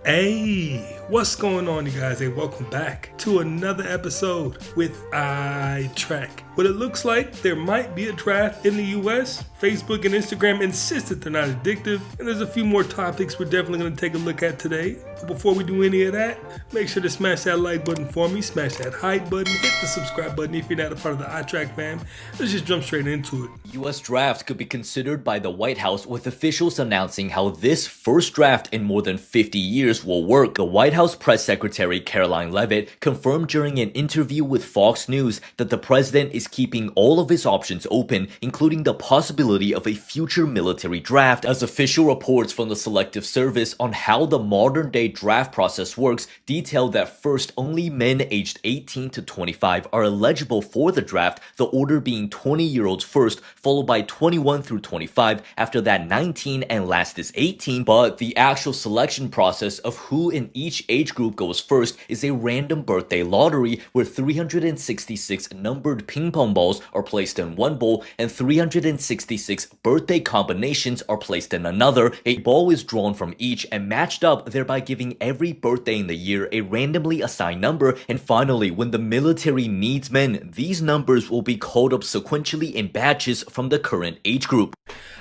Hey, what's going on, you guys? Hey, welcome back to another episode with iTrack. What it looks like, there might be a draft in the US. Facebook and Instagram insist that they're not addictive, and there's a few more topics we're definitely going to take a look at today. But before we do any of that, make sure to smash that like button for me, smash that hype button, hit the subscribe button if you're not a part of the iTrack fam. Let's just jump straight into it. US draft could be considered by the White House, with officials announcing how this first draft in more than 50 years will work. The White House press secretary Caroline Leavitt confirmed during an interview with Fox News that the president is keeping all of his options open, including the possibility of a future military draft, as official reports from the Selective Service on how the modern-day draft process works detail that first, only men aged 18 to 25 are eligible for the draft, the order being 20-year-olds first, followed by 21 through 25, after that 19, and last is 18. But the actual selection process of who in each age group goes first is a random birthday lottery where 366 numbered ping pong balls are placed in one bowl and 366 birthday combinations are placed in another. A ball is drawn from each and matched up, thereby giving every birthday in the year a randomly assigned number. And finally, when the military needs men, these numbers will be called up sequentially in batches from the current age group.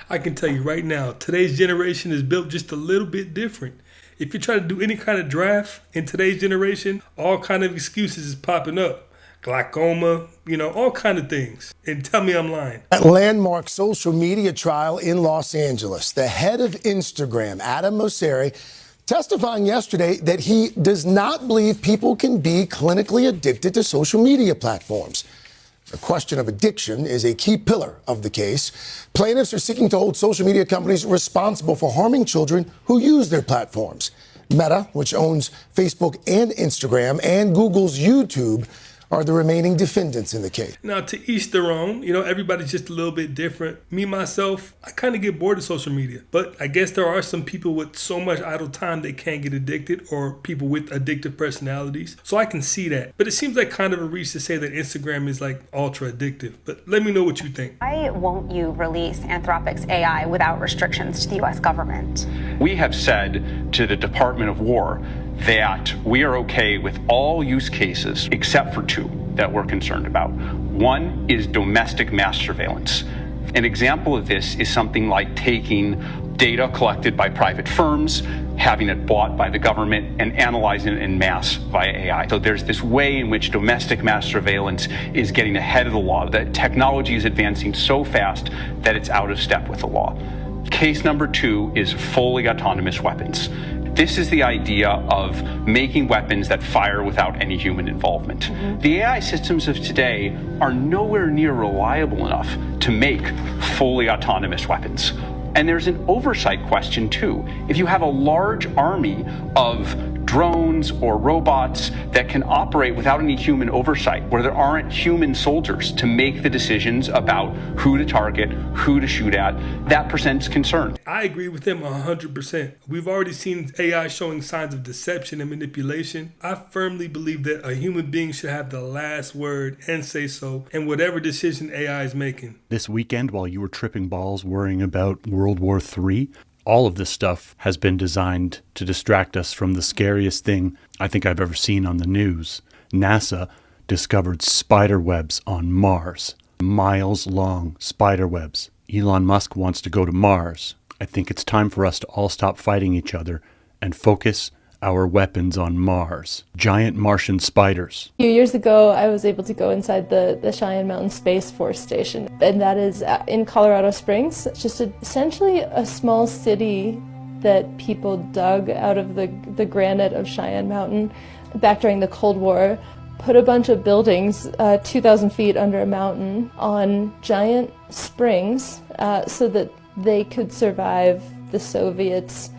I can tell you right now, today's generation is built just a little bit different. If you try to do any kind of draft in today's generation, all kind of excuses is popping up. Glaucoma, all kind of things. And tell me I'm lying. At landmark social media trial in Los Angeles, the head of Instagram, Adam Mosseri, testifying yesterday that he does not believe people can be clinically addicted to social media platforms. The question of addiction is a key pillar of the case. Plaintiffs are seeking to hold social media companies responsible for harming children who use their platforms. Meta, which owns Facebook and Instagram, and Google's YouTube, are the remaining defendants in the case. Now, to each their own. Everybody's just a little bit different. Me, myself, I kind of get bored of social media. But I guess there are some people with so much idle time they can't get addicted, or people with addictive personalities. So I can see that. But it seems like kind of a reach to say that Instagram is like ultra addictive. But let me know what you think. Why won't you release Anthropic's AI without restrictions to the U.S. government? We have said to the Department of War that we are okay with all use cases except for two that we're concerned about. One is domestic mass surveillance. An example of this is something like taking data collected by private firms, having it bought by the government, and analyzing it in mass via AI. So there's this way in which domestic mass surveillance is getting ahead of the law. That technology is advancing so fast that it's out of step with the law. Case number two is fully autonomous weapons. This is the idea of making weapons that fire without any human involvement. The AI systems of today are nowhere near reliable enough to make fully autonomous weapons. And there's an oversight question too. If you have a large army of drones or robots that can operate without any human oversight, where there aren't human soldiers to make the decisions about who to target, who to shoot at, that presents concern. I agree with him 100%. We've already seen AI showing signs of deception and manipulation. I firmly believe that a human being should have the last word and say so in whatever decision AI is making. This weekend, while you were tripping balls worrying about World War III, all of this stuff has been designed to distract us from the scariest thing I think I've ever seen on the news. NASA discovered spider webs on Mars. Miles-long spider webs. Elon Musk wants to go to Mars. I think it's time for us to all stop fighting each other and focus our weapons on Mars. Giant Martian spiders. A few years ago, I was able to go inside the Cheyenne Mountain Space Force Station, and that is in Colorado Springs. It's just essentially a small city that people dug out of the granite of Cheyenne Mountain back during the Cold War, put a bunch of buildings 2,000 feet under a mountain on giant springs so that they could survive the Soviets'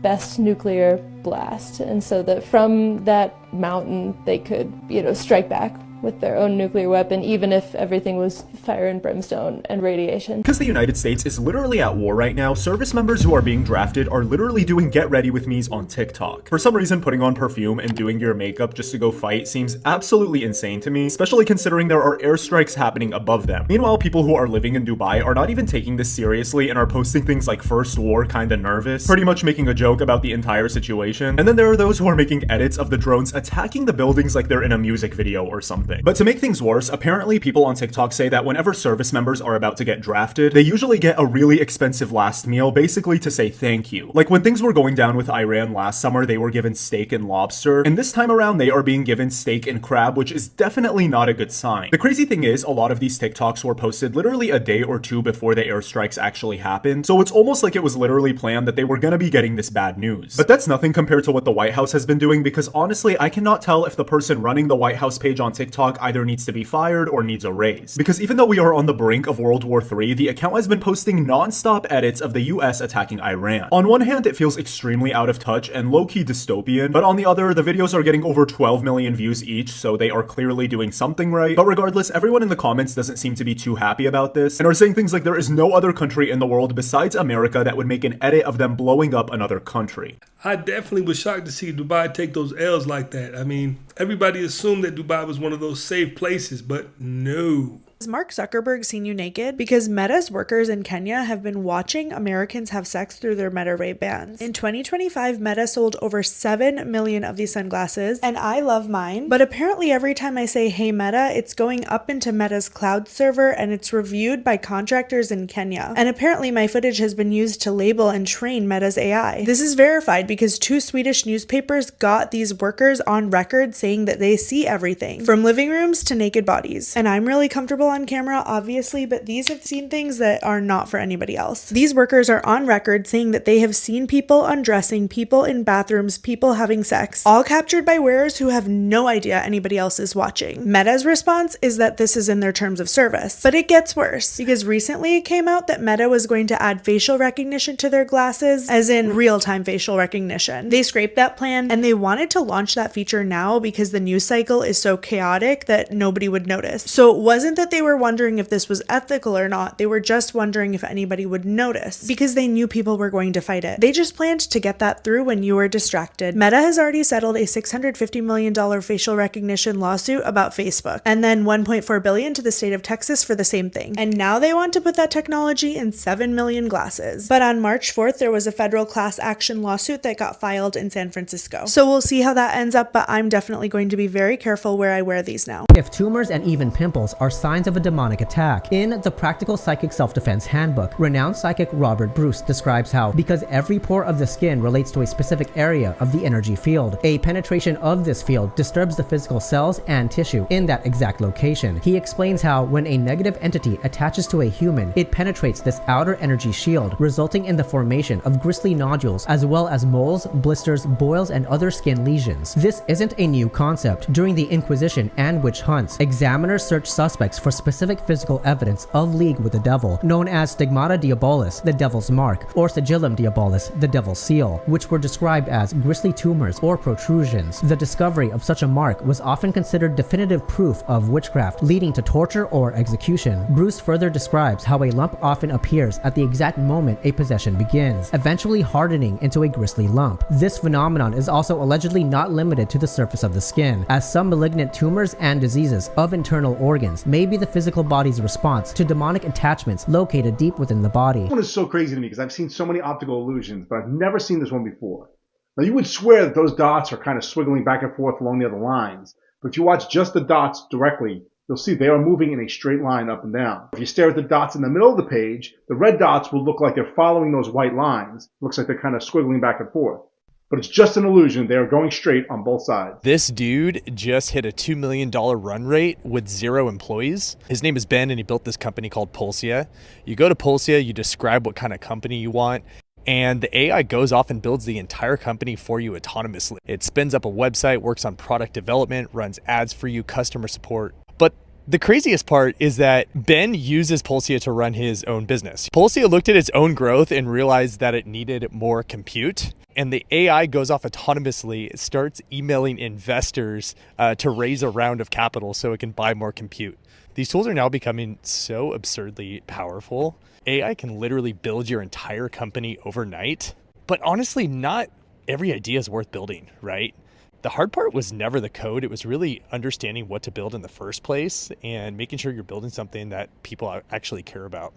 best nuclear blast, and so that from that mountain they could strike back with their own nuclear weapon, even if everything was fire and brimstone and radiation. Because the United States is literally at war right now, service members who are being drafted are literally doing get ready with me's on TikTok. For some reason, putting on perfume and doing your makeup just to go fight seems absolutely insane to me, especially considering there are airstrikes happening above them. Meanwhile, people who are living in Dubai are not even taking this seriously and are posting things like first war kinda nervous, pretty much making a joke about the entire situation. And then there are those who are making edits of the drones attacking the buildings like they're in a music video or something. But to make things worse, apparently people on TikTok say that whenever service members are about to get drafted, they usually get a really expensive last meal, basically to say thank you. Like when things were going down with Iran last summer, they were given steak and lobster, and this time around they are being given steak and crab, which is definitely not a good sign. The crazy thing is, a lot of these TikToks were posted literally a day or two before the airstrikes actually happened, so it's almost like it was literally planned that they were gonna be getting this bad news. But that's nothing compared to what the White House has been doing, because honestly, I cannot tell if the person running the White House page on TikTok either needs to be fired or needs a raise. Because even though we are on the brink of World War III, the account has been posting non-stop edits of the US attacking Iran. On one hand, it feels extremely out of touch and low-key dystopian, but on the other, the videos are getting over 12 million views each, so they are clearly doing something right. But regardless, everyone in the comments doesn't seem to be too happy about this, and are saying things like there is no other country in the world besides America that would make an edit of them blowing up another country. I definitely was shocked to see Dubai take those L's like that. I mean, everybody assumed that Dubai was one of those safe places, but no. Has Mark Zuckerberg seen you naked? Because Meta's workers in Kenya have been watching Americans have sex through their Meta Ray bands. In 2025, Meta sold over 7 million of these sunglasses, and I love mine. But apparently every time I say, hey Meta, it's going up into Meta's cloud server and it's reviewed by contractors in Kenya. And apparently my footage has been used to label and train Meta's AI. This is verified because 2 Swedish newspapers got these workers on record saying that they see everything, from living rooms to naked bodies. And I'm really comfortable on camera, obviously, but these have seen things that are not for anybody else. These workers are on record saying that they have seen people undressing, people in bathrooms, people having sex, all captured by wearers who have no idea anybody else is watching. Meta's response is that this is in their terms of service. But it gets worse, because recently it came out that Meta was going to add facial recognition to their glasses, as in real-time facial recognition. They scraped that plan, and they wanted to launch that feature now because the news cycle is so chaotic that nobody would notice. So it wasn't that they were wondering if this was ethical or not, they were just wondering if anybody would notice, because they knew people were going to fight it. They just planned to get that through when you were distracted. Meta has already settled a $650 million facial recognition lawsuit about Facebook, and then $1.4 billion to the state of Texas for the same thing. And now they want to put that technology in 7 million glasses. But on March 4th, there was a federal class action lawsuit that got filed in San Francisco. So we'll see how that ends up, but I'm definitely going to be very careful where I wear these now. If tumors and even pimples are signs of a demonic attack. In the Practical Psychic Self-Defense Handbook, renowned psychic Robert Bruce describes how, because every pore of the skin relates to a specific area of the energy field, a penetration of this field disturbs the physical cells and tissue in that exact location. He explains how, when a negative entity attaches to a human, it penetrates this outer energy shield, resulting in the formation of gristly nodules, as well as moles, blisters, boils, and other skin lesions. This isn't a new concept. During the Inquisition and witch hunts, examiners searched suspects for specific physical evidence of league with the devil, known as stigmata diabolis, the devil's mark, or sigillum diabolis, the devil's seal, which were described as gristly tumors or protrusions. The discovery of such a mark was often considered definitive proof of witchcraft, leading to torture or execution. Bruce further describes how a lump often appears at the exact moment a possession begins, eventually hardening into a gristly lump. This phenomenon is also allegedly not limited to the surface of the skin, as some malignant tumors and diseases of internal organs may be the physical body's response to demonic attachments located deep within the body. This one is so crazy to me because I've seen so many optical illusions, but I've never seen this one before. Now you would swear that those dots are kind of swiggling back and forth along the other lines, but if you watch just the dots directly, you'll see they are moving in a straight line up and down. If you stare at the dots in the middle of the page, the red dots will look like they're following those white lines. It looks like they're kind of squiggling back and forth. But it's just an illusion. They are going straight on both sides. This dude just hit a $2 million run rate with 0 employees. His name is Ben, and he built this company called Pulsia. You go to Pulsia, you describe what kind of company you want, and the AI goes off and builds the entire company for you autonomously. It spins up a website, works on product development, runs ads for you, customer support. But the craziest part is that Ben uses Pulsia to run his own business. Pulsia looked at its own growth and realized that it needed more compute. and the AI goes off autonomously. It starts emailing investors to raise a round of capital so it can buy more compute. These tools are now becoming so absurdly powerful. AI can literally build your entire company overnight. But honestly, not every idea is worth building, right? The hard part was never the code. It was really understanding what to build in the first place and making sure you're building something that people actually care about.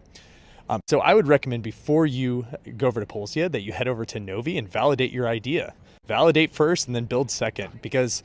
So I would recommend before you go over to Polsia that you head over to Novi and validate your idea. Validate first and then build second, because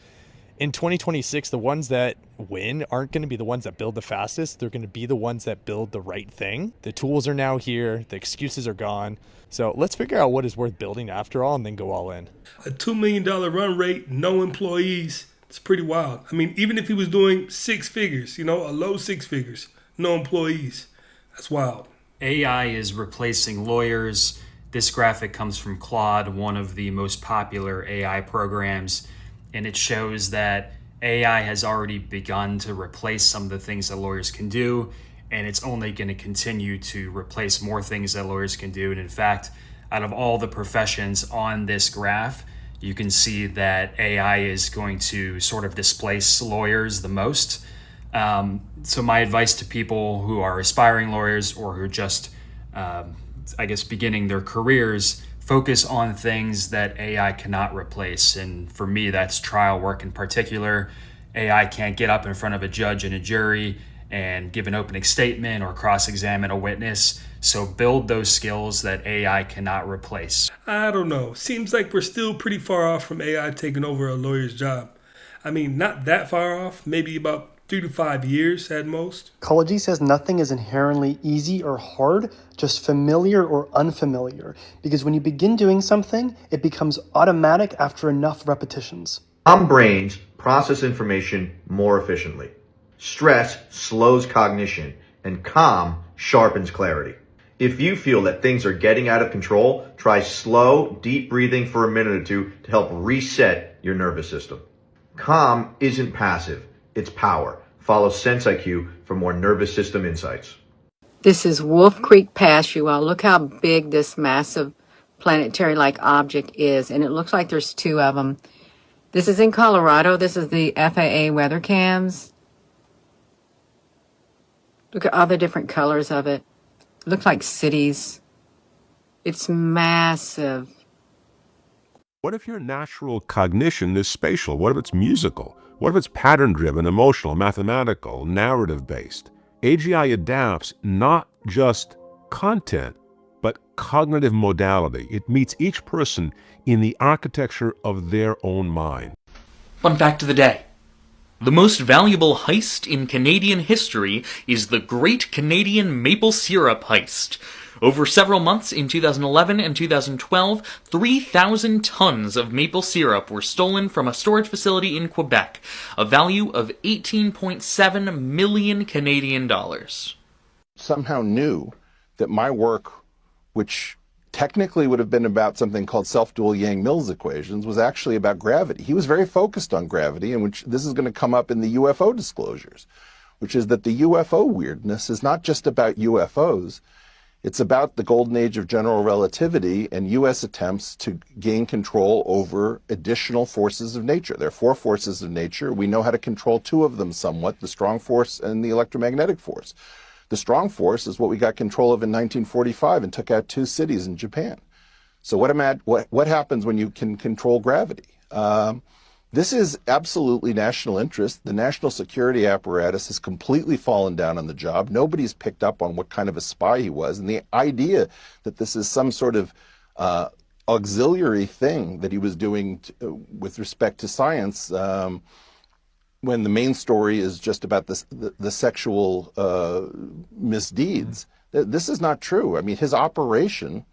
in 2026, the ones that win aren't going to be the ones that build the fastest. They're going to be the ones that build the right thing. The tools are now here. The excuses are gone. So let's figure out what is worth building after all and then go all in. A $2 million run rate, no employees. It's pretty wild. I mean, even if he was doing six figures, a low six figures, no employees. That's wild. AI is replacing lawyers. This graphic comes from Claude, one of the most popular AI programs, and it shows that AI has already begun to replace some of the things that lawyers can do, and it's only going to continue to replace more things that lawyers can do. And in fact, out of all the professions on this graph, you can see that AI is going to sort of displace lawyers the most. So my advice to people who are aspiring lawyers or who are just, beginning their careers, focus on things that AI cannot replace. And for me, that's trial work in particular. AI can't get up in front of a judge and a jury and give an opening statement or cross-examine a witness. So build those skills that AI cannot replace. I don't know. Seems like we're still pretty far off from AI taking over a lawyer's job. I mean, not that far off, maybe about 3 to 5 years at most. Kology says nothing is inherently easy or hard, just familiar or unfamiliar. Because when you begin doing something, it becomes automatic after enough repetitions. Calm brains process information more efficiently. Stress slows cognition, and calm sharpens clarity. If you feel that things are getting out of control, try slow, deep breathing for a minute or two to help reset your nervous system. Calm isn't passive. It's power. Follow SenseIQ for more nervous system insights. This is Wolf Creek Pass, you all. Look how big this massive planetary-like object is, and it looks like there's two of them. This is in Colorado. This is the FAA weather cams. Look at all the different colors of it. It looks like cities. It's massive. What if your natural cognition is spatial? What if it's musical? What if it's pattern-driven, emotional, mathematical, narrative-based? AGI adapts not just content, but cognitive modality. It meets each person in the architecture of their own mind. Fun fact of the day. The most valuable heist in Canadian history is the Great Canadian Maple Syrup Heist. Over several months in 2011 and 2012, 3,000 tons of maple syrup were stolen from a storage facility in Quebec, a value of 18.7 million Canadian dollars. Somehow knew that my work, which technically would have been about something called self-dual Yang-Mills equations, was actually about gravity. He was very focused on gravity, and which this is going to come up in the UFO disclosures, which is that the UFO weirdness is not just about UFOs. It's about the golden age of general relativity and U.S. attempts to gain control over additional forces of nature. There are 4 forces of nature. We know how to control 2 of them somewhat, the strong force and the electromagnetic force. The strong force is what we got control of in 1945 and took out 2 cities in Japan. So what happens when you can control gravity? This is absolutely national interest. The national security apparatus has completely fallen down on the job. Nobody's picked up on what kind of a spy he was. And the idea that this is some sort of auxiliary thing that he was doing with respect to science, when the main story is just about the sexual misdeeds, this is not true. I mean, his operation,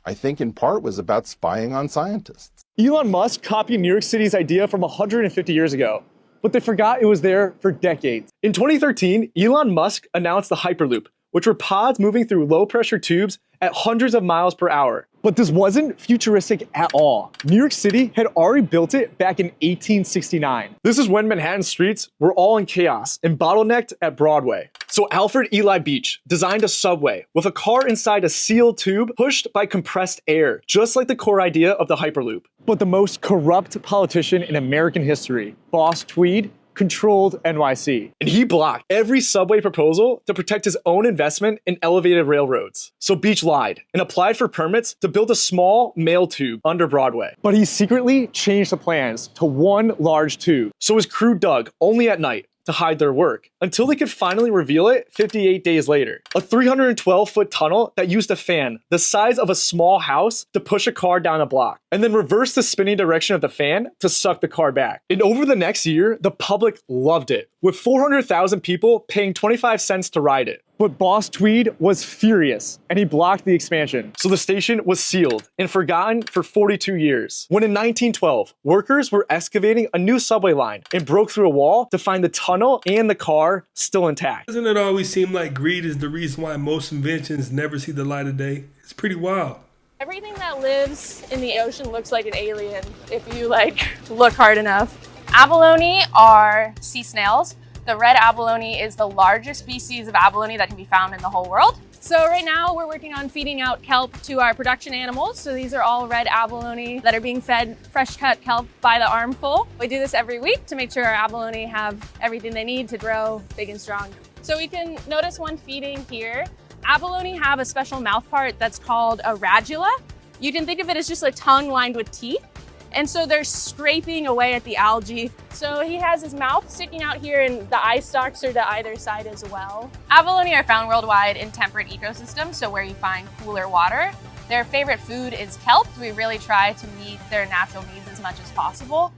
I think in part, was about spying on scientists. Elon Musk copied New York City's idea from 150 years ago, but they forgot it was there for decades. In 2013, Elon Musk announced the Hyperloop, which were pods moving through low-pressure tubes at hundreds of miles per hour. But this wasn't futuristic at all. New York City had already built it back in 1869. This is when Manhattan streets were all in chaos and bottlenecked at Broadway. So Alfred Eli Beach designed a subway with a car inside a sealed tube pushed by compressed air, just like the core idea of the Hyperloop. But the most corrupt politician in American history, Boss Tweed, controlled NYC. And he blocked every subway proposal to protect his own investment in elevated railroads. So Beach lied and applied for permits to build a small mail tube under Broadway. But he secretly changed the plans to one large tube. So his crew dug only at night to hide their work, until they could finally reveal it 58 days later. A 312-foot tunnel that used a fan the size of a small house to push a car down a block, and then reverse the spinning direction of the fan to suck the car back. And over the next year, the public loved it, with 400,000 people paying 25 cents to ride it. But Boss Tweed was furious, and he blocked the expansion. So the station was sealed and forgotten for 42 years. When in 1912, workers were excavating a new subway line and broke through a wall to find the tunnel and the car still intact. Doesn't it always seem like greed is the reason why most inventions never see the light of day? It's pretty wild. Everything that lives in the ocean looks like an alien if you look hard enough. Abalone are sea snails. The red abalone is the largest species of abalone that can be found in the whole world. So right now we're working on feeding out kelp to our production animals. So these are all red abalone that are being fed fresh cut kelp by the armful. We do this every week to make sure our abalone have everything they need to grow big and strong. So we can notice one feeding here. Abalone have a special mouth part that's called a radula. You can think of it as just a tongue lined with teeth. And so they're scraping away at the algae. So he has his mouth sticking out here and the eye stalks are to either side as well. Abalone are found worldwide in temperate ecosystems, so where you find cooler water. Their favorite food is kelp. We really try to meet their natural needs as much as possible.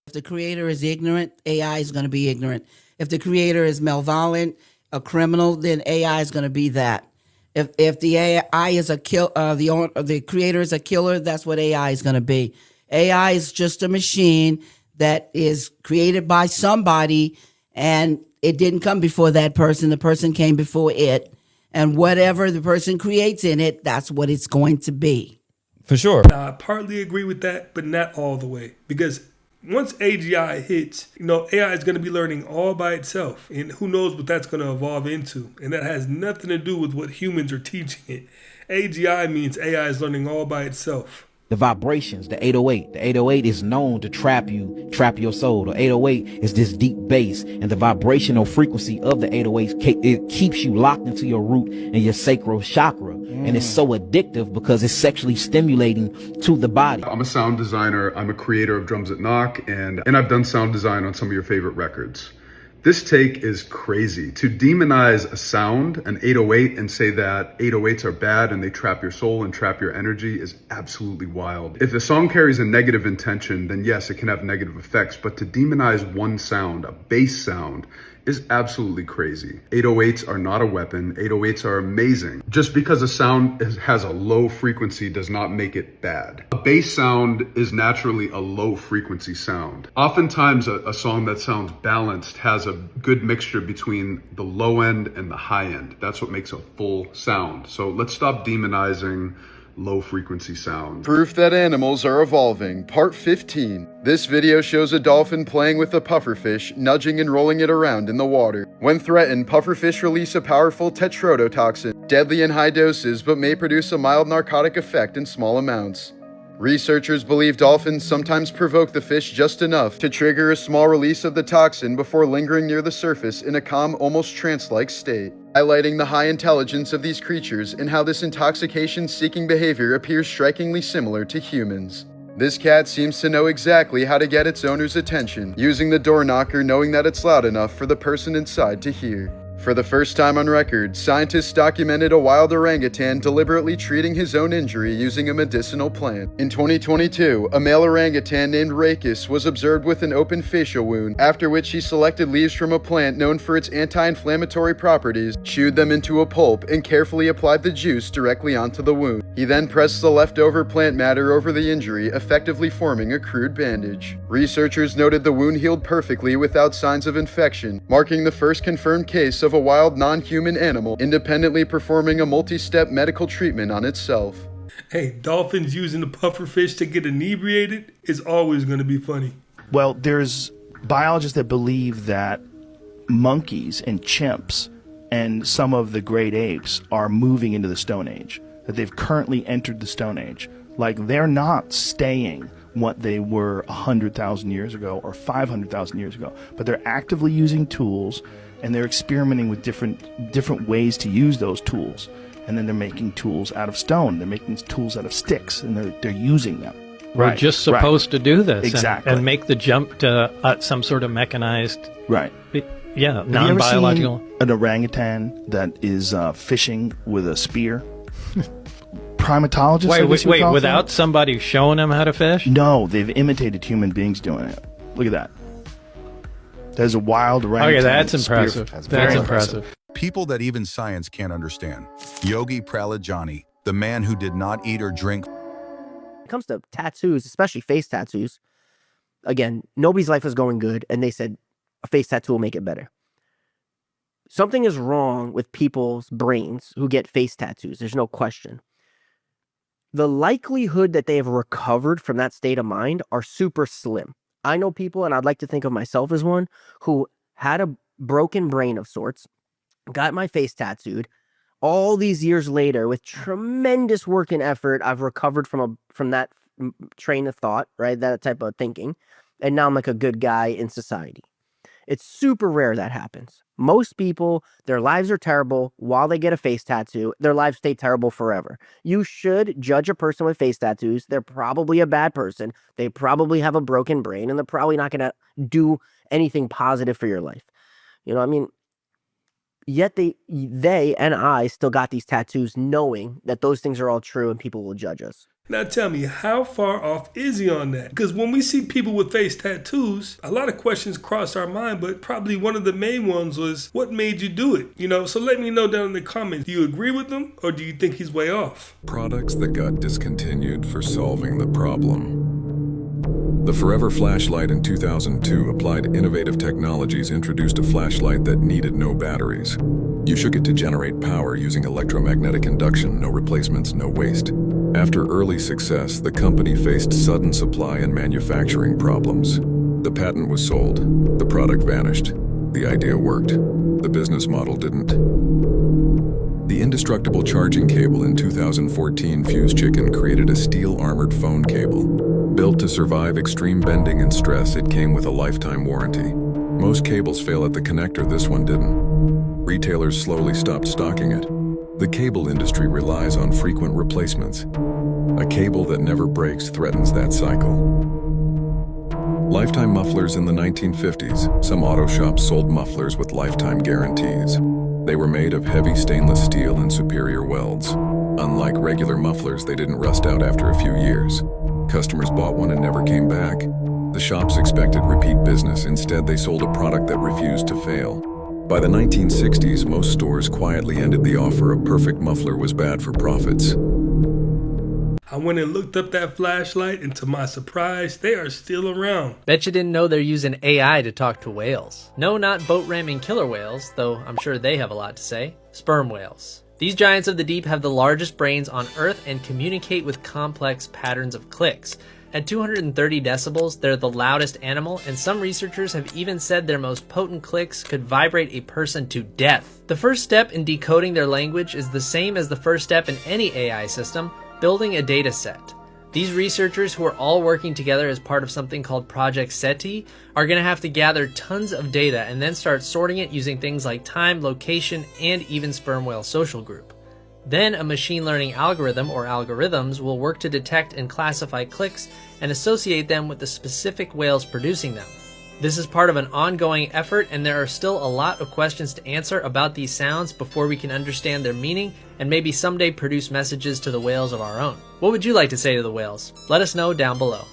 If the creator is ignorant, AI is going to be ignorant. If the creator is malevolent, a criminal, then AI is going to be that. If the AI is the creator is a killer, that's what AI is going to be. AI is just a machine that is created by somebody, and it didn't come before that person. The person came before it. And whatever the person creates in it, that's what it's going to be. For sure. Now, I partly agree with that, but not all the way. Because once AGI hits, AI is going to be learning all by itself. And who knows what that's going to evolve into. And that has nothing to do with what humans are teaching it. AGI means AI is learning all by itself. The vibrations, the 808. The 808 is known to trap your soul. The 808 is this deep bass, and the vibrational frequency of the 808, it keeps you locked into your root and your sacral chakra. And it's so addictive because it's sexually stimulating to the body. I'm a sound designer. I'm a creator of Drums That Knock, and I've done sound design on some of your favorite records. This take is crazy. To demonize a sound, an 808, and say that 808s are bad and they trap your soul and trap your energy is absolutely wild. If the song carries a negative intention, then yes, it can have negative effects, but to demonize one sound, a bass sound, is absolutely crazy. 808s are not a weapon. 808s are amazing. Just because a sound has a low frequency does not make it bad. A bass sound is naturally a low frequency sound. Oftentimes a song that sounds balanced has a good mixture between the low end and the high end. That's what makes a full sound. So let's stop demonizing low frequency sound. Proof that animals are evolving, part 15. This video shows a dolphin playing with a pufferfish, nudging and rolling it around in the water. When threatened, pufferfish release a powerful tetrodotoxin, deadly in high doses but may produce a mild narcotic effect in small amounts. Researchers believe dolphins sometimes provoke the fish just enough to trigger a small release of the toxin before lingering near the surface in a calm, almost trance-like state, highlighting the high intelligence of these creatures and how this intoxication-seeking behavior appears strikingly similar to humans. This cat seems to know exactly how to get its owner's attention, using the door knocker knowing that it's loud enough for the person inside to hear. For the first time on record, scientists documented a wild orangutan deliberately treating his own injury using a medicinal plant. In 2022, a male orangutan named Rakis was observed with an open facial wound, after which he selected leaves from a plant known for its anti-inflammatory properties, chewed them into a pulp, and carefully applied the juice directly onto the wound. He then pressed the leftover plant matter over the injury, effectively forming a crude bandage. Researchers noted the wound healed perfectly without signs of infection, marking the first confirmed case of of a wild non-human animal independently performing a multi-step medical treatment on itself. Hey, dolphins using the pufferfish to get inebriated is always going to be funny. Well, there's biologists that believe that monkeys and chimps and some of the great apes are moving into the Stone Age, that they've currently entered the Stone Age. Like, they're not staying what they were 100,000 years ago or 500,000 years ago, but they're actively using tools, and they're experimenting with different ways to use those tools. And then they're making tools out of stone. They're making tools out of sticks, and they're using them. We're just supposed to do this. Exactly. And make the jump to some sort of mechanized... Right. Yeah, Have non-biological... you ever seen an orangutan that is fishing with a spear? Primatologists, Wait, without somebody showing them how to fish? No, they've imitated human beings doing it. Look at that. There's a wild orangutan. Okay, that's impressive. That's impressive. People that even science can't understand. Yogi Pradipati, the man who did not eat or drink. When it comes to tattoos, especially face tattoos, again, nobody's life is going good, and they said a face tattoo will make it better. Something is wrong with people's brains who get face tattoos. There's no question. The likelihood that they have recovered from that state of mind are super slim. I know people, and I'd like to think of myself as one, who had a broken brain of sorts, got my face tattooed. All these years later, with tremendous work and effort, I've recovered from that train of thought, right? That type of thinking. And now I'm like a good guy in society. It's super rare that happens. Most people, their lives are terrible while they get a face tattoo. Their lives stay terrible forever. You should judge a person with face tattoos. They're probably a bad person. They probably have a broken brain, and they're probably not going to do anything positive for your life. You know what I mean? Yet they and I still got these tattoos knowing that those things are all true and people will judge us. Now tell me, how far off is he on that? Because when we see people with face tattoos, a lot of questions cross our mind, but probably one of the main ones was, what made you do it? You know, so let me know down in the comments. Do you agree with him, or do you think he's way off? Products that got discontinued for solving the problem. The Forever flashlight in 2002 applied innovative technologies, introduced a flashlight that needed no batteries. You shook it to generate power using electromagnetic induction, no replacements, no waste. After early success, the company faced sudden supply and manufacturing problems. The patent was sold. The product vanished. The idea worked. The business model didn't. The indestructible charging cable in 2014 Fuse Chicken created a steel-armored phone cable. Built to survive extreme bending and stress, it came with a lifetime warranty. Most cables fail at the connector, this one didn't. Retailers slowly stopped stocking it. The cable industry relies on frequent replacements. A cable that never breaks threatens that cycle. Lifetime mufflers in the 1950s. Some auto shops sold mufflers with lifetime guarantees. They were made of heavy stainless steel and superior welds. Unlike regular mufflers, they didn't rust out after a few years. Customers bought one and never came back. The shops expected repeat business. Instead, they sold a product that refused to fail. By the 1960s, most stores quietly ended the offer. A perfect muffler was bad for profits. I went and looked up that flashlight, and to my surprise, they are still around. Bet you didn't know they're using AI to talk to whales. No, not boat ramming killer whales, though I'm sure they have a lot to say. Sperm whales. These giants of the deep have the largest brains on Earth and communicate with complex patterns of clicks. At 230 decibels, they're the loudest animal, and some researchers have even said their most potent clicks could vibrate a person to death. The first step in decoding their language is the same as the first step in any AI system: building a data set. These researchers, who are all working together as part of something called Project SETI, are going to have to gather tons of data and then start sorting it using things like time, location, and even sperm whale social group. Then a machine learning algorithm or algorithms will work to detect and classify clicks and associate them with the specific whales producing them. This is part of an ongoing effort, and there are still a lot of questions to answer about these sounds before we can understand their meaning and maybe someday produce messages to the whales of our own. What would you like to say to the whales? Let us know down below.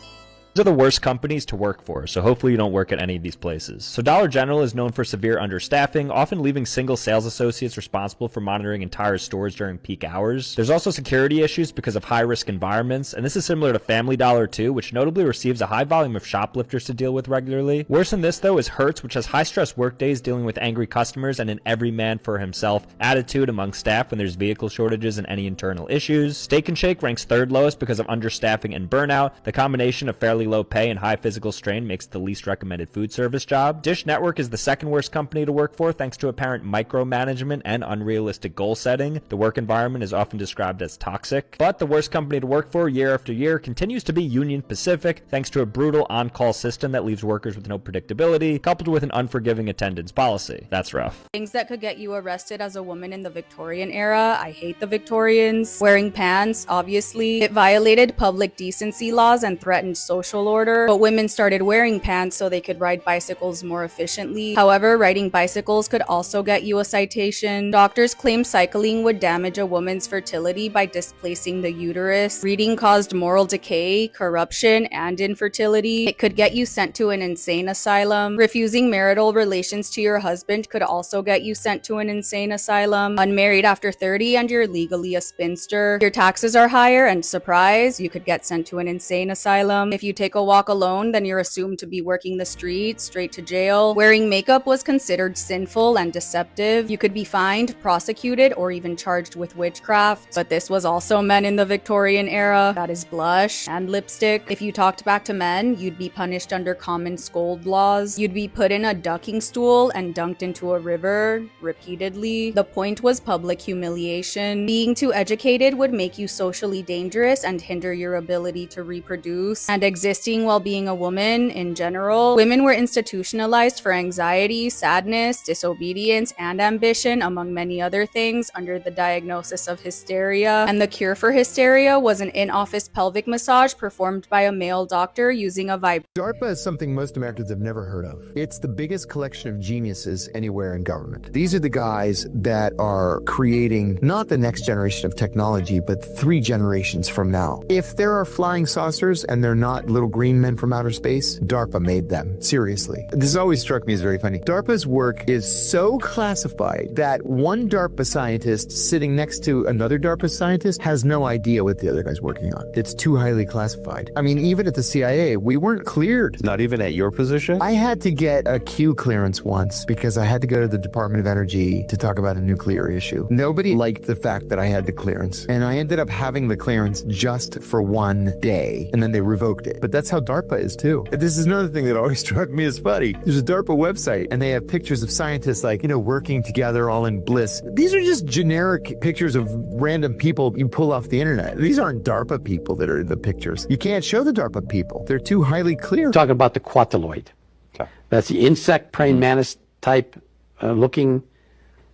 These are the worst companies to work for, so hopefully you don't work at any of these places. So Dollar General is known for severe understaffing, often leaving single sales associates responsible for monitoring entire stores during peak hours. There's also security issues because of high-risk environments, and this is similar to Family Dollar too, which notably receives a high volume of shoplifters to deal with regularly. Worse than this though is Hertz, which has high-stress workdays dealing with angry customers and an every man for himself attitude among staff when there's vehicle shortages and any internal issues. Steak and Shake ranks third lowest because of understaffing and burnout. The combination of fairly low pay and high physical strain makes it the least recommended food service job. Dish Network is the second worst company to work for thanks to apparent micromanagement and unrealistic goal setting. The work environment is often described as toxic. But the worst company to work for year after year continues to be Union Pacific thanks to a brutal on-call system that leaves workers with no predictability, coupled with an unforgiving attendance policy. That's rough. Things that could get you arrested as a woman in the Victorian era. I hate the Victorians. Wearing pants, obviously. It violated public decency laws and threatened social order, but women started wearing pants so they could ride bicycles more efficiently. However, riding bicycles could also get you a citation. Doctors claim cycling would damage a woman's fertility by displacing the uterus. Reading caused moral decay, corruption, and infertility. It could get you sent to an insane asylum. Refusing marital relations to your husband could also get you sent to an insane asylum. Unmarried after 30 and you're legally a spinster. Your taxes are higher and surprise, you could get sent to an insane asylum. If you take a walk alone, then you're assumed to be working the streets, straight to jail. Wearing makeup was considered sinful and deceptive. You could be fined, prosecuted, or even charged with witchcraft. But this was also men in the Victorian era. That is blush and lipstick. If you talked back to men, you'd be punished under common scold laws. You'd be put in a ducking stool and dunked into a river repeatedly. The point was public humiliation. Being too educated would make you socially dangerous and hinder your ability to reproduce. And existing while being a woman in general, women were institutionalized for anxiety, sadness, disobedience, and ambition, among many other things, under the diagnosis of hysteria. And the cure for hysteria was an in-office pelvic massage performed by a male doctor using a vibrator. DARPA is something most Americans have never heard of. It's the biggest collection of geniuses anywhere in government. These are the guys that are creating not the next generation of technology, but 3 generations from now. If there are flying saucers and they're not little green men from outer space, DARPA made them. Seriously. This always struck me as very funny. DARPA's work is so classified that one DARPA scientist sitting next to another DARPA scientist has no idea what the other guy's working on. It's too highly classified. I mean, even at the CIA, we weren't cleared. Not even at your position? I had to get a Q clearance once because I had to go to the Department of Energy to talk about a nuclear issue. Nobody liked the fact that I had the clearance, and I ended up having the clearance just for one day, and then they revoked it. But that's how DARPA is too. This is another thing that always struck me as funny. There's a DARPA website, and they have pictures of scientists like, working together all in bliss. These are just generic pictures of random people you pull off the internet. These aren't DARPA people that are in the pictures. You can't show the DARPA people. They're too highly clear. Talking about the quataloid. Okay. That's the insect praying mantis type, looking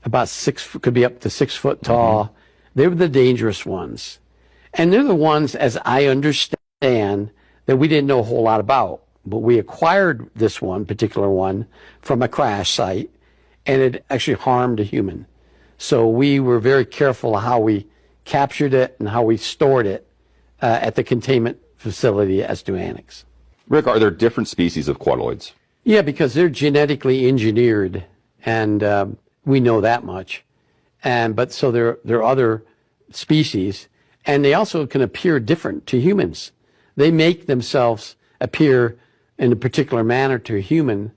about could be up to 6 foot tall. Mm-hmm. They were the dangerous ones. And they're the ones, as I understand, that we didn't know a whole lot about. But we acquired this particular one, from a crash site, and it actually harmed a human. So we were very careful of how we captured it and how we stored it at the containment facility at Stu Annex. Rick, are there different species of quataloids? Yeah, because they're genetically engineered, and we know that much. But so there are other species, and they also can appear different to humans. They make themselves appear in a particular manner to a human,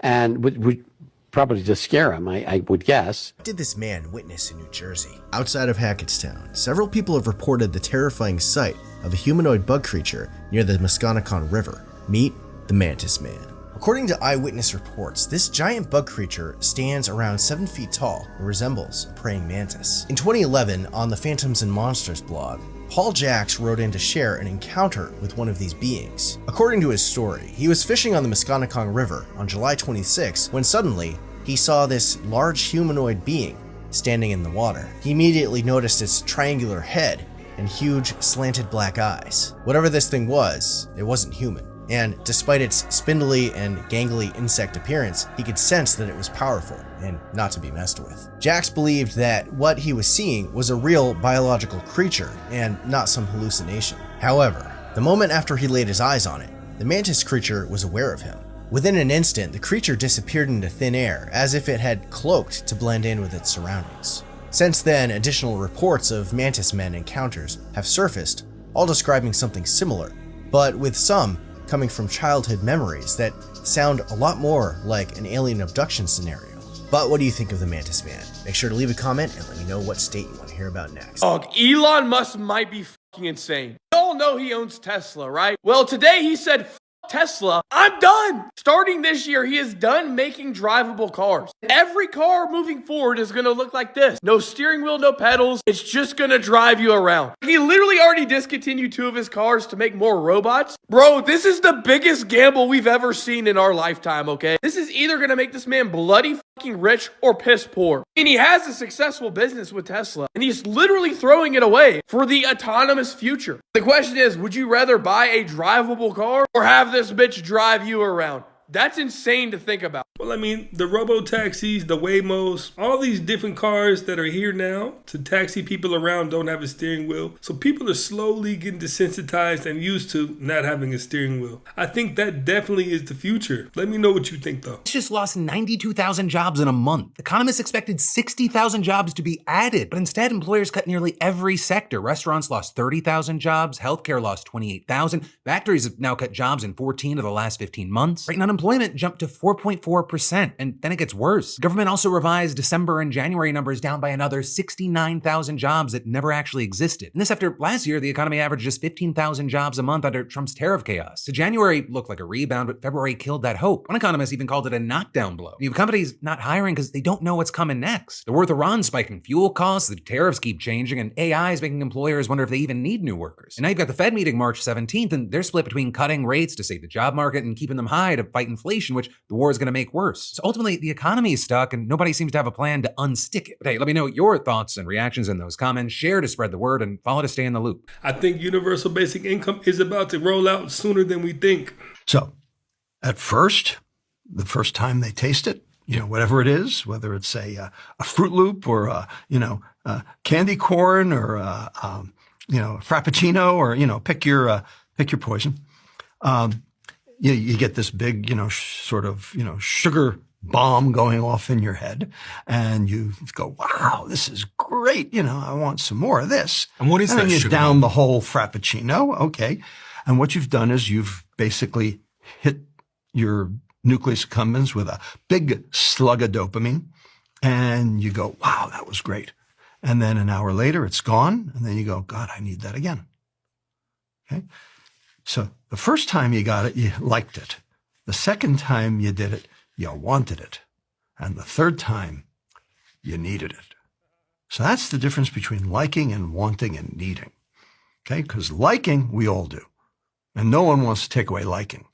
and would probably to scare him, I would guess. What did this man witness in New Jersey? Outside of Hackettstown, several people have reported the terrifying sight of a humanoid bug creature near the Musconetcon River. Meet the Mantis Man. According to eyewitness reports, this giant bug creature stands around 7 feet tall and resembles a praying mantis. In 2011, on the Phantoms and Monsters blog, Paul Jacks wrote in to share an encounter with one of these beings. According to his story, he was fishing on the Musconetcon River on July 26 when suddenly he saw this large humanoid being standing in the water. He immediately noticed its triangular head and huge slanted black eyes. Whatever this thing was, it wasn't human. And despite its spindly and gangly insect appearance, he could sense that it was powerful and not to be messed with. Jax believed that what he was seeing was a real biological creature and not some hallucination. However, the moment after he laid his eyes on it, the mantis creature was aware of him. Within an instant, the creature disappeared into thin air, as if it had cloaked to blend in with its surroundings. Since then, additional reports of mantis men encounters have surfaced, all describing something similar, but with some coming from childhood memories that sound a lot more like an alien abduction scenario. But what do you think of the mantis man? Make sure to leave a comment and let me know what state you want to hear about next. Elon Musk might be fucking insane. You all know he owns Tesla, right? Well, today he said, Tesla, I'm done. Starting this year, he is done making drivable cars. Every car moving forward is going to look like this. No steering wheel, no pedals. It's just going to drive you around. He literally already discontinued 2 of his cars to make more robots. Bro, this is the biggest gamble we've ever seen in our lifetime, okay? This is either going to make this man bloody fucking rich or piss poor. And he has a successful business with Tesla, and he's literally throwing it away for the autonomous future. The question is, would you rather buy a drivable car or have this bitch drive you around? That's insane to think about. Well, I mean, the robo-taxis, the Waymos, all these different cars that are here now to taxi people around don't have a steering wheel. So people are slowly getting desensitized and used to not having a steering wheel. I think that definitely is the future. Let me know what you think, though. It's just lost 92,000 jobs in a month. Economists expected 60,000 jobs to be added, but instead employers cut nearly every sector. Restaurants lost 30,000 jobs, healthcare lost 28,000, factories have now cut jobs in 14 of the last 15 months. Right now, unemployment jumped to 4.4%, and then it gets worse. The government also revised December and January numbers down by another 69,000 jobs that never actually existed. And this after last year, the economy averaged just 15,000 jobs a month under Trump's tariff chaos. So January looked like a rebound, but February killed that hope. One economist even called it a knockdown blow. You have companies not hiring because they don't know what's coming next. The war with Iran spiking fuel costs, the tariffs keep changing, and AI is making employers wonder if they even need new workers. And now you've got the Fed meeting March 17th, and they're split between cutting rates to save the job market and keeping them high to fight inflation, which the war is going to make worse. So ultimately, the economy is stuck and nobody seems to have a plan to unstick it. But hey, let me know your thoughts and reactions in those comments. Share to spread the word and follow to stay in the loop. I think universal basic income is about to roll out sooner than we think. So at first, the first time they taste it, whatever it is, whether it's a Fruit Loop or candy corn or Frappuccino or pick your poison. You get this big, sugar bomb going off in your head, and you go, "Wow, this is great! I want some more of this." And what is that? And you sugar down bomb? the whole Frappuccino, okay. And what you've done is you've basically hit your nucleus accumbens with a big slug of dopamine, and you go, "Wow, that was great." And then an hour later, it's gone, and then you go, "God, I need that again." Okay. So the first time you got it, you liked it. The second time you did it, you wanted it. And the third time, you needed it. So that's the difference between liking and wanting and needing. Okay? Because liking, we all do. And no one wants to take away liking.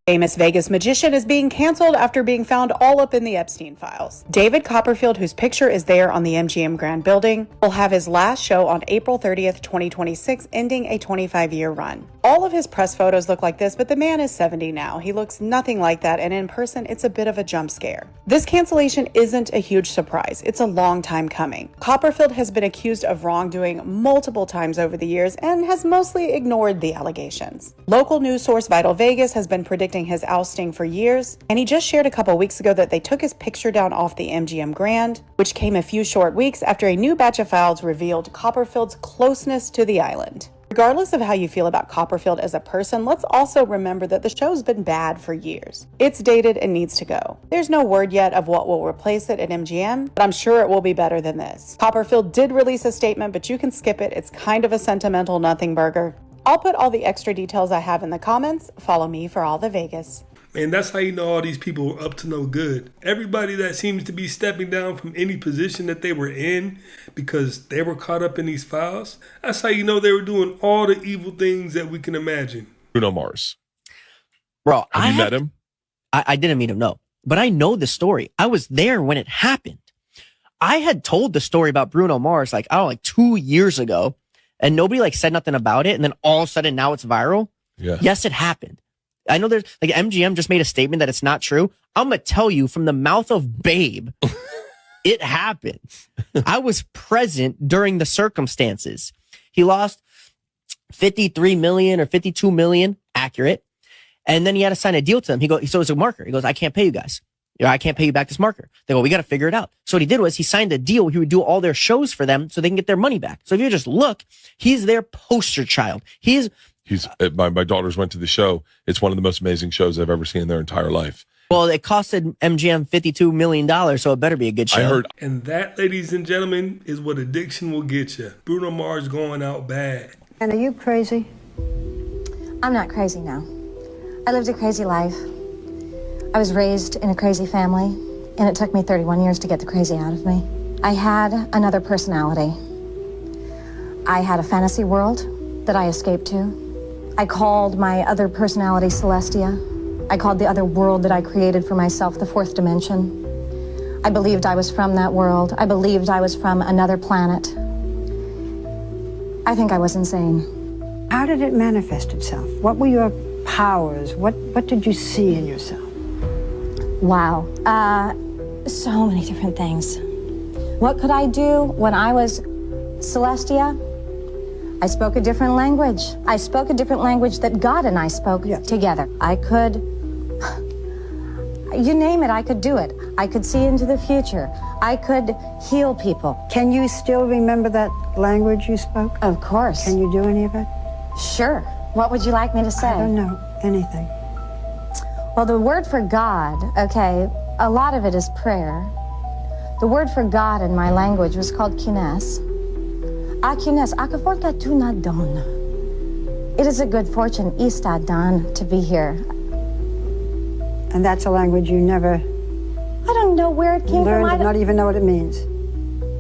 Famous Vegas magician is being canceled after being found all up in the Epstein files. David Copperfield, whose picture is there on the MGM Grand building, will have his last show on April 30th, 2026, ending a 25-year run. All of his press photos look like this, but the man is 70 now. He looks nothing like that, and in person, it's a bit of a jump scare. This cancellation isn't a huge surprise. It's a long time coming. Copperfield has been accused of wrongdoing multiple times over the years and has mostly ignored the allegations. Local news source Vital Vegas has been predicting his ousting for years, and he just shared a couple weeks ago that they took his picture down off the MGM Grand, which came a few short weeks after a new batch of files revealed Copperfield's closeness to the island. Regardless of how you feel about Copperfield as a person, let's also remember that the show's been bad for years. It's dated and needs to go. There's no word yet of what will replace it at MGM, but I'm sure it will be better than this. Copperfield did release a statement, but you can skip it. It's kind of a sentimental nothing burger. I'll put all the extra details I have in the comments. Follow me for all the Vegas. And that's how you know all these people are up to no good. Everybody that seems to be stepping down from any position that they were in because they were caught up in these files, that's how you know they were doing all the evil things that we can imagine. Bruno Mars. Bro, Have you met him? I didn't meet him, no. But I know the story. I was there when it happened. I had told the story about Bruno Mars like 2 years ago, and nobody said nothing about it. And then all of a sudden now it's viral. Yeah. Yes, it happened. I know there's MGM just made a statement that it's not true. I'm going to tell you from the mouth of Babe, it happened. I was present during the circumstances. He lost 53 million or 52 million, accurate. And then he had to sign a deal to them. So it's a marker. He goes, I can't pay you guys. I can't pay you back this marker. They go, we got to figure it out. So what he did was he signed a deal. He would do all their shows for them so they can get their money back. So if you just look, he's their poster child. My daughters went to the show. It's one of the most amazing shows I've ever seen in their entire life. Well, it costed MGM $52 million, so it better be a good show. I heard. And that, ladies and gentlemen, is what addiction will get you. Bruno Mars going out bad. And are you crazy? I'm not crazy now. I lived a crazy life. I was raised in a crazy family, and it took me 31 years to get the crazy out of me. I had another personality. I had a fantasy world that I escaped to. I called my other personality Celestia. I called the other world that I created for myself the fourth dimension. I believed I was from that world. I believed I was from another planet. I think I was insane. How did it manifest itself? What were your powers? What did you see in yourself? Wow. So many different things. What could I do when I was Celestia? I spoke a different language. I spoke a different language that God and I spoke together. I could, you name it, I could do it. I could see into the future. I could heal people. Can you still remember that language you spoke? Of course. Can you do any of it? Sure. What would you like me to say? I don't know. Anything. Well, the word for God, okay, a lot of it is prayer. The word for God in my language was called kines. Akines, akaforka tu na don. It is a good fortune, ista dan, to be here. And that's a language you never... I don't know where it came from. Learned, not even know what it means.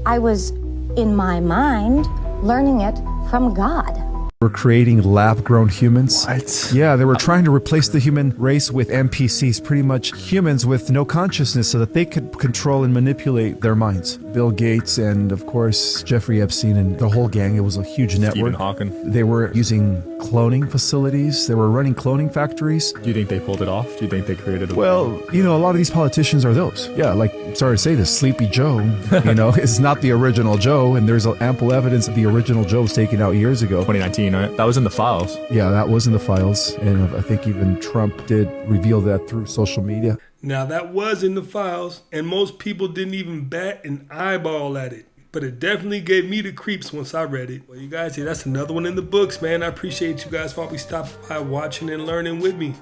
I was, in my mind, learning it from God. We're creating lab-grown humans. What? Yeah, they were trying to replace the human race with NPCs, pretty much humans with no consciousness so that they could control and manipulate their minds. Bill Gates and, of course, Jeffrey Epstein and the whole gang. It was a huge network. Stephen Hawking. They were using cloning facilities. They were running cloning factories. Do you think they pulled it off? Do you think they created a... Well, you know, a lot of these politicians are those. Yeah, like, sorry to say this, Sleepy Joe, you know, is not the original Joe, and there's ample evidence that the original Joe was taken out years ago. 2019, right? That was in the files. Yeah, that was in the files, and I think even Trump did reveal that through social media. Now, that was in the files, and most people didn't even bat an eyeball at it. But it definitely gave me the creeps once I read it. Well, you guys, that's another one in the books, man. I appreciate you guys for always stopping by, watching and learning with me.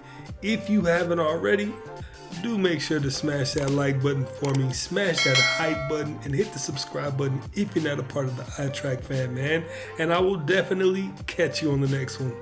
If you haven't already, do make sure to smash that like button for me. Smash that hype button and hit the subscribe button if you're not a part of the iTrack fam, man. And I will definitely catch you on the next one.